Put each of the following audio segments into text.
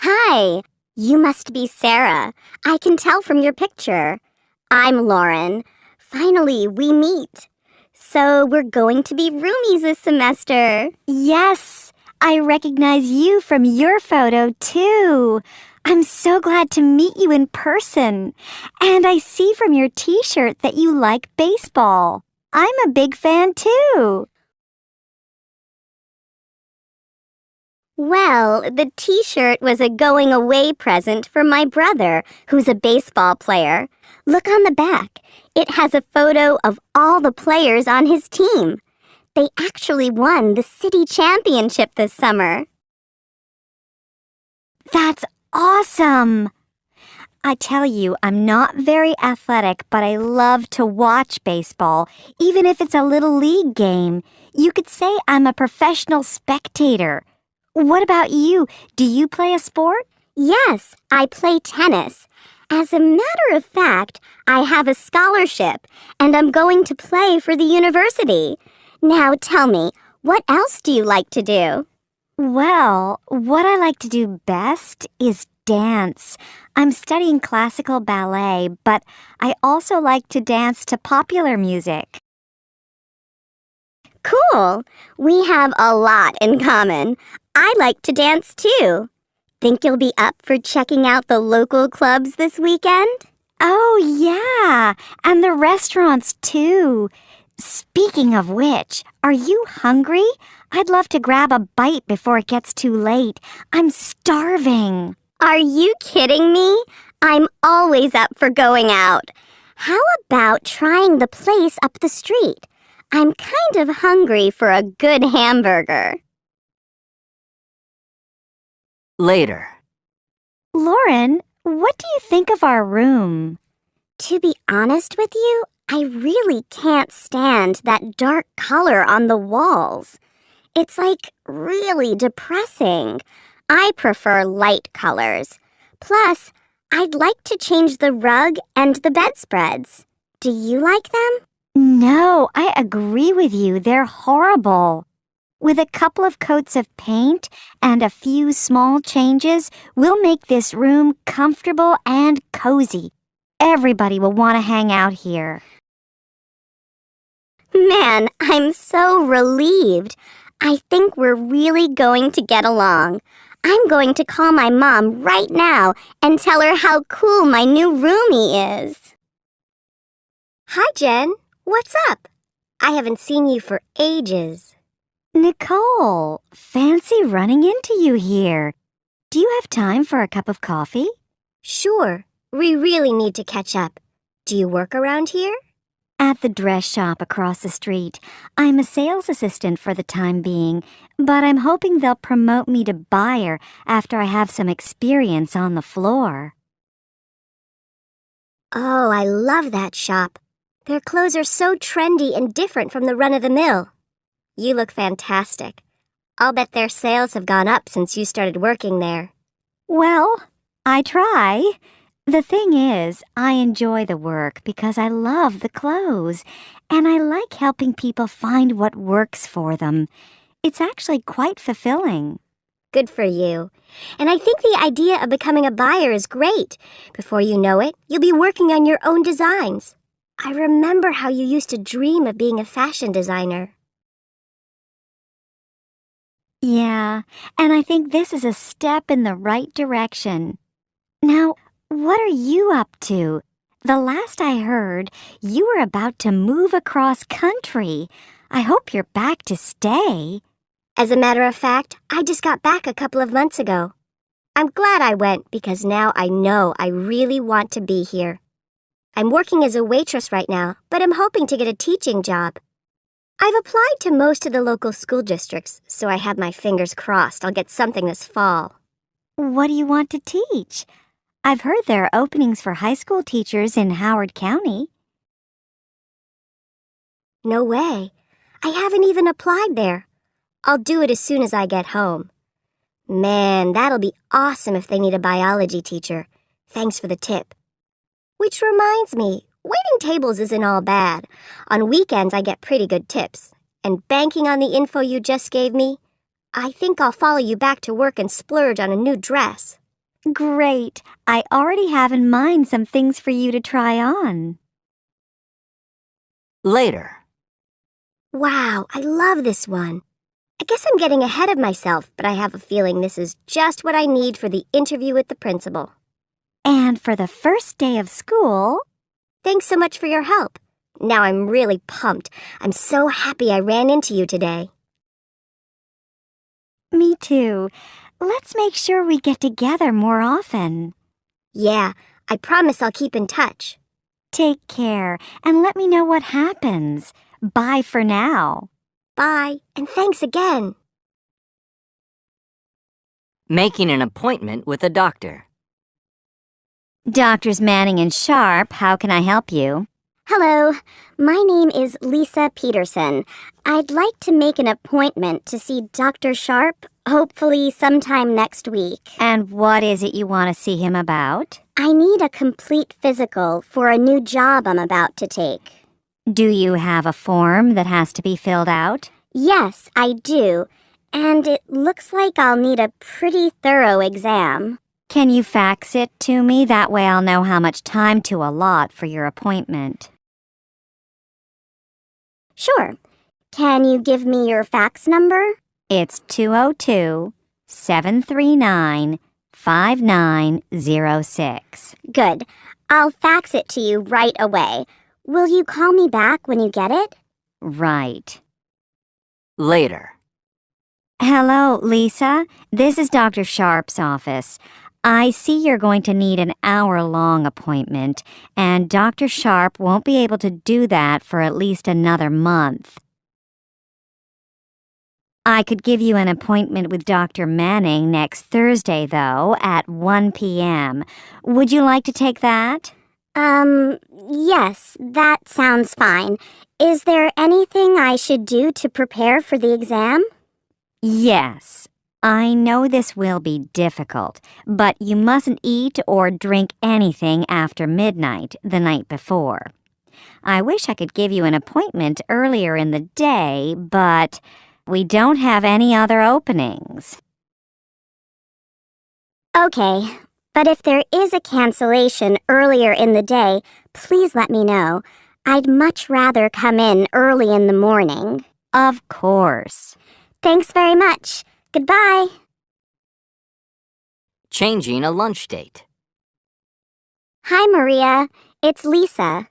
Hi, you must be Sarah. I can tell from your picture. I'm Lauren. Finally, we meet. So we're going to be roomies this semester. Yes, I recognize you from your photo, too. I'm so glad to meet you in person. And I see from your T-shirt that you like baseball. I'm a big fan, too. Well, the T-shirt was a going-away present for my brother, who's a baseball player. Look on the back. It has a photo of all the players on his team. They actually won the city championship this summer. That's awesome! I tell you, I'm not very athletic, but I love to watch baseball, even if it's a little league game. You could say I'm a professional spectator. What about you? Do you play a sport? Yes, I play tennis. As a matter of fact, I have a scholarship, and I'm going to play for the university. Now tell me, what else do you like to do? Well, what I like to do best is dance. I'm studying classical ballet, but I also like to dance to popular music. Cool! We have a lot in common. I like to dance too. Think you'll be up for checking out the local clubs this weekend? Oh, yeah, and the restaurants too. Speaking of which, are you hungry? I'd love to grab a bite before it gets too late. I'm starving. Are you kidding me? I'm always up for going out. How about trying the place up the street? I'm kind of hungry for a good hamburger. Later. Lauren, what do you think of our room? To be honest with you, I really can't stand that dark color on the walls. It's like really depressing. I prefer light colors. Plus, I'd like to change the rug and the bedspreads. Do you like them? No, I agree with you. They're horrible. With a couple of coats of paint and a few small changes, we'll make this room comfortable and cozy. Everybody will want to hang out here. Man, I'm so relieved. I think we're really going to get along. I'm going to call my mom right now and tell her how cool my new roomie is. Hi, Jen. What's up? I haven't seen you for ages. Nicole, fancy running into you here. Do you have time for a cup of coffee? Sure. We really need to catch up. Do you work around here? At the dress shop across the street. I'm a sales assistant for the time being, but I'm hoping they'll promote me to buyer after I have some experience on the floor. Oh, I love that shop. Their clothes are so trendy and different from the run-of-the-mill. You look fantastic. I'll bet their sales have gone up since you started working there. Well, I try. The thing is, I enjoy the work because I love the clothes, and I like helping people find what works for them. It's actually quite fulfilling. Good for you. And I think the idea of becoming a buyer is great. Before you know it, you'll be working on your own designs. I remember how you used to dream of being a fashion designer. Yeah, and I think this is a step in the right direction. Now, what are you up to? The last I heard, you were about to move across country. I hope you're back to stay. As a matter of fact, I just got back a couple of months ago. I'm glad I went because now I know I really want to be here. I'm working as a waitress right now, but I'm hoping to get a teaching job. I've applied to most of the local school districts, so I have my fingers crossed I'll get something this fall. What do you want to teach? I've heard there are openings for high school teachers in Howard County. No way. I haven't even applied there. I'll do it as soon as I get home. Man, that'll be awesome if they need a biology teacher. Thanks for the tip. Which reminds me, waiting tables isn't all bad. On weekends, I get pretty good tips. And banking on the info you just gave me, I think I'll follow you back to work and splurge on a new dress. Great. I already have in mind some things for you to try on. Later. Wow, I love this one. I guess I'm getting ahead of myself, but I have a feeling this is just what I need for the interview with the principal. And for the first day of school, Thanks so much for your help. Now I'm really pumped. I'm so happy I ran into you today. me too. Let's make sure we get together more often. Yeah, I promise I'll keep in touch. Take care and let me know what happens. Bye for now. Bye, and thanks again. Making an appointment with a doctor. Doctors Manning and Sharp, how can I help you? Hello, my name is Lisa Peterson. I'd like to make an appointment to see Dr. Sharp, hopefully sometime next week. And what is it you want to see him about? I need a complete physical for a new job I'm about to take. Do you have a form that has to be filled out? Yes, I do, and it looks like I'll need a pretty thorough exam. Can you fax it to me? That way I'll know how much time to allot for your appointment. Sure. Can you give me your fax number? It's 202-739-5906. Good. I'll fax it to you right away. Will you call me back when you get it? Right. Later. Hello, Lisa. This is Dr. Sharp's office. I see you're going to need an hour-long appointment, and Dr. Sharp won't be able to do that for at least another month. I could give you an appointment with Dr. Manning next Thursday, though, at 1 p.m. Would you like to take that? Yes, that sounds fine. Is there anything I should do to prepare for the exam? Yes. I know this will be difficult, but you mustn't eat or drink anything after midnight the night before. I wish I could give you an appointment earlier in the day, but we don't have any other openings. Okay, but if there is a cancellation earlier in the day, please let me know. I'd much rather come in early in the morning. Of course. Thanks very much. Goodbye. Changing a lunch date. Hi, Maria. It's Lisa.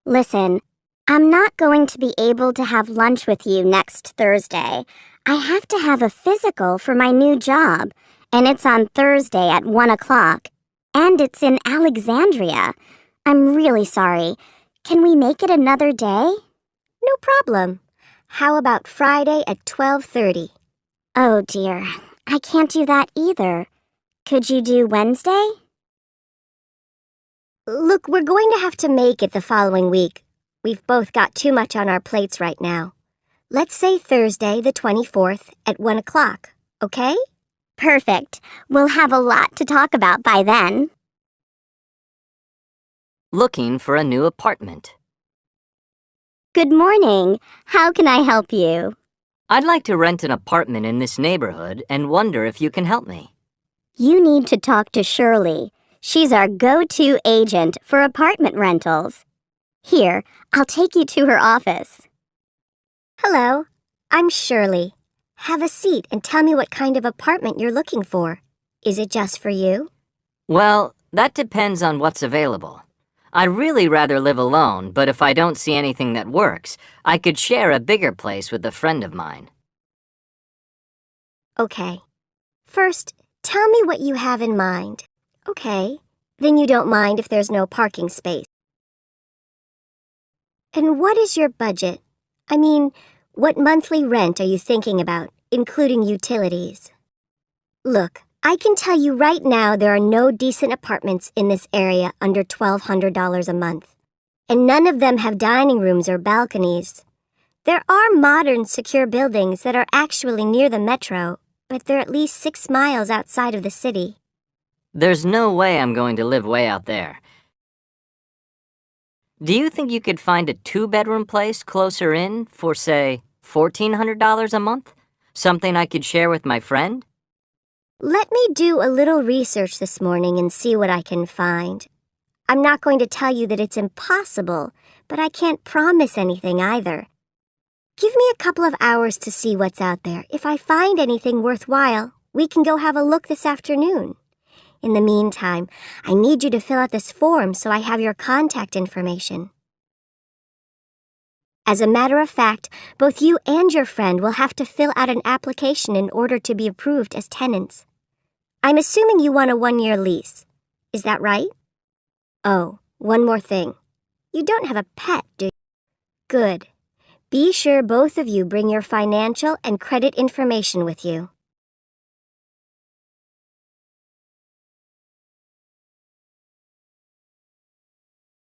Listen, I'm not going to be able to have lunch with you next Thursday. I have to have a physical for my new job, and it's on Thursday at 1 o'clock, and it's in Alexandria. I'm really sorry. Can we make it another day? No problem. How about Friday at 12:30? Oh, dear. I can't do that either. Could you do Wednesday? Look, we're going to have to make it the following week. We've both got too much on our plates right now. Let's say Thursday the 24th at 1 o'clock, okay? Perfect. We'll have a lot to talk about by then. Looking for a new apartment. Good morning. How can I help you? I'd like to rent an apartment in this neighborhood and wonder if you can help me. You need to talk to Shirley. She's our go-to agent for apartment rentals. Here, I'll take you to her office. Hello, I'm Shirley. Have a seat and tell me what kind of apartment you're looking for. Is it just for you? Well, that depends on what's available. I'd really rather live alone, but if I don't see anything that works, I could share a bigger place with a friend of mine. Okay. First, tell me what you have in mind. Okay, then you don't mind if there's no parking space. And what is your budget? I mean, what monthly rent are you thinking about, including utilities? Look, I can tell you right now there are no decent apartments in this area under $1,200 a month. And none of them have dining rooms or balconies. There are modern, secure buildings that are actually near the metro, but they're at least 6 miles outside of the city. There's no way I'm going to live way out there. Do you think you could find a 2-bedroom place closer in for, say, $1,400 a month? Something I could share with my friend? Let me do a little research this morning and see what I can find. I'm not going to tell you that it's impossible, but I can't promise anything either. Give me a couple of hours to see what's out there. If I find anything worthwhile, we can go have a look this afternoon. In the meantime, I need you to fill out this form so I have your contact information. As a matter of fact, both you and your friend will have to fill out an application in order to be approved as tenants. I'm assuming you want a 1-year lease. Is that right? Oh, one more thing. You don't have a pet, do you? Good. Be sure both of you bring your financial and credit information with you.